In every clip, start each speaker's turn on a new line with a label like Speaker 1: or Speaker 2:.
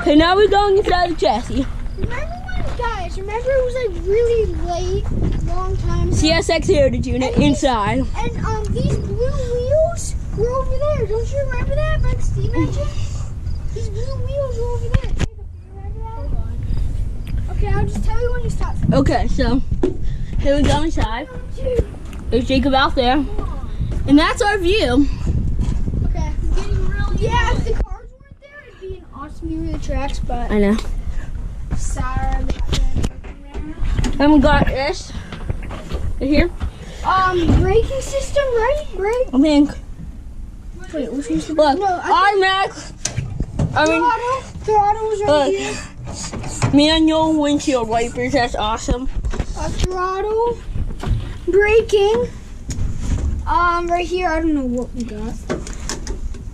Speaker 1: Okay, now we're going inside the chassis.
Speaker 2: Guys, remember it was like really late, long time ago?
Speaker 1: CSX Heritage Unit inside.
Speaker 2: And these blue wheels were over there. Don't you remember that? Like Steve mentioned? These blue wheels were over there. Jacob, do you remember that? Hold on. Okay, I'll just tell you when you stop.
Speaker 1: Okay, so here we go inside. There's Jacob out there. And that's our view.
Speaker 2: Okay, it's getting really if the cars weren't there, it'd be an awesome view of the tracks, but
Speaker 1: I know.
Speaker 2: sorry about that.
Speaker 1: And we got this right here.
Speaker 2: Braking system, right? Brake?
Speaker 1: I think.
Speaker 2: Wait, which one's the
Speaker 1: Look,
Speaker 2: No, throttle's right here.
Speaker 1: Manual windshield wipers, that's awesome.
Speaker 2: Throttle, braking. Right here, I don't know what we got.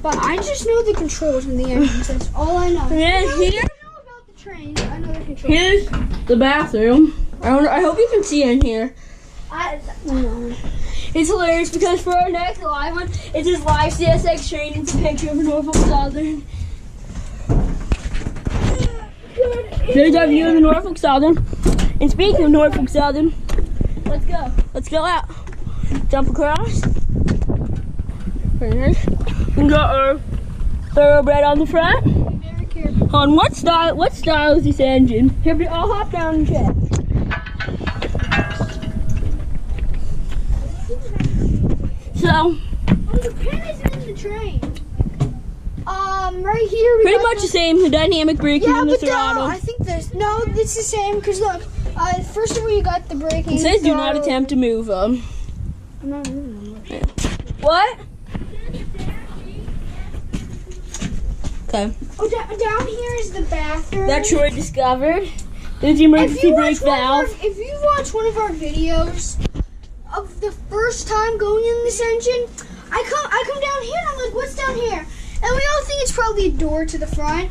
Speaker 2: But I just know the controls and the engines. That's all I know.
Speaker 1: And then here,
Speaker 2: I don't know about the trains. I know the controls.
Speaker 1: here's the bathroom. I hope you can see in here.
Speaker 2: No.
Speaker 1: It's hilarious because for our next live one, it's this live CSX train. It's a picture of Norfolk Southern. There's our view of the Norfolk Southern. And speaking of Norfolk Southern, let's go. Let's go out. Jump across. Very nice. We got our thoroughbred on the front.
Speaker 2: Be very careful.
Speaker 1: On what style is this engine? Here, I'll hop down and check. So,
Speaker 2: Oh, the pin isn't in the train. Right here we
Speaker 1: pretty
Speaker 2: got
Speaker 1: much the same. The dynamic braking and the
Speaker 2: but
Speaker 1: throttle.
Speaker 2: I think it's the same. Because look, first of all, you got the braking.
Speaker 1: It says do not attempt to move them.
Speaker 2: I'm not moving them.
Speaker 1: What? Okay.
Speaker 2: Oh, down here is the bathroom.
Speaker 1: That Troy discovered. There's the emergency brake valve.
Speaker 2: If you watch one of our videos of the first time going in this engine, I come down here and I'm like, what's down here? And we all think it's probably a door to the front.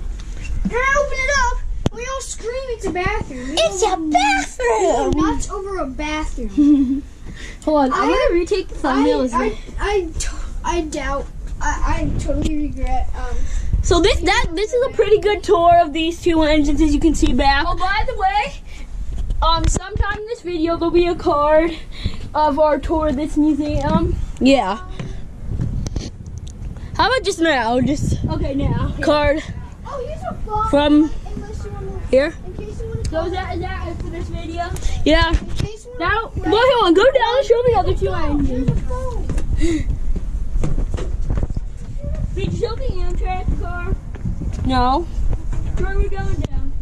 Speaker 2: And I open it up, and we all scream it's a bathroom.
Speaker 1: It's a bathroom!
Speaker 2: We go nuts over a bathroom.
Speaker 1: Hold on, I'm gonna retake the thumbnail.
Speaker 2: I doubt. I totally regret.
Speaker 1: So this is a pretty good tour of these two engines, as you can see back. Oh, by the way, sometime in this video there'll be a card of our tour of this museum. Yeah. How about just now?
Speaker 2: Okay, now.
Speaker 1: Card.
Speaker 2: Oh, here's a phone.
Speaker 1: From here.
Speaker 2: In case you want to.
Speaker 1: So is that it for this video? Yeah.
Speaker 2: In case you
Speaker 1: Now, well, hold on. Go down and show me the other two
Speaker 2: Here's
Speaker 1: engines.
Speaker 2: a phone.
Speaker 1: Did you show the Amtrak car? No. Where are we going down?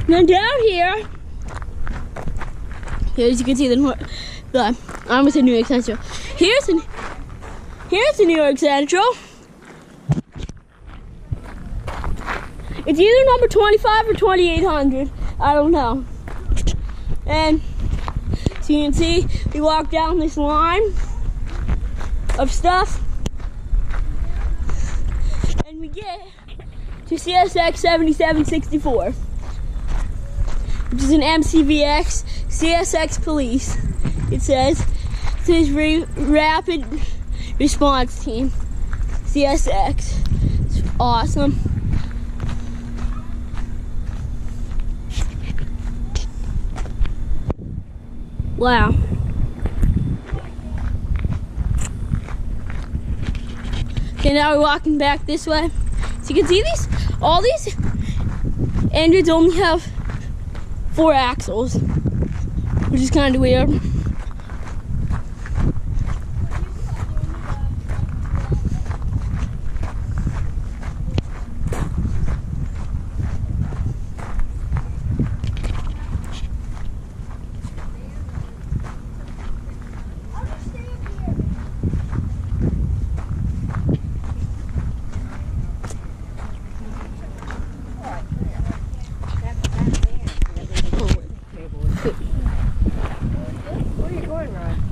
Speaker 1: Now down here, as you can see, I almost said New York Central. Here's the New York Central. It's either number 25 or 2800. I don't know. And so you can see, we walk down this line of stuff, and we get to CSX 7764, which is an MCVX CSX Police. It says Rapid Response Team, CSX. It's awesome. Wow. Okay, now we're walking back this way. So you can see all these engines only have 4 axles, which is kind of weird.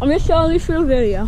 Speaker 1: I'm just showing you through the video.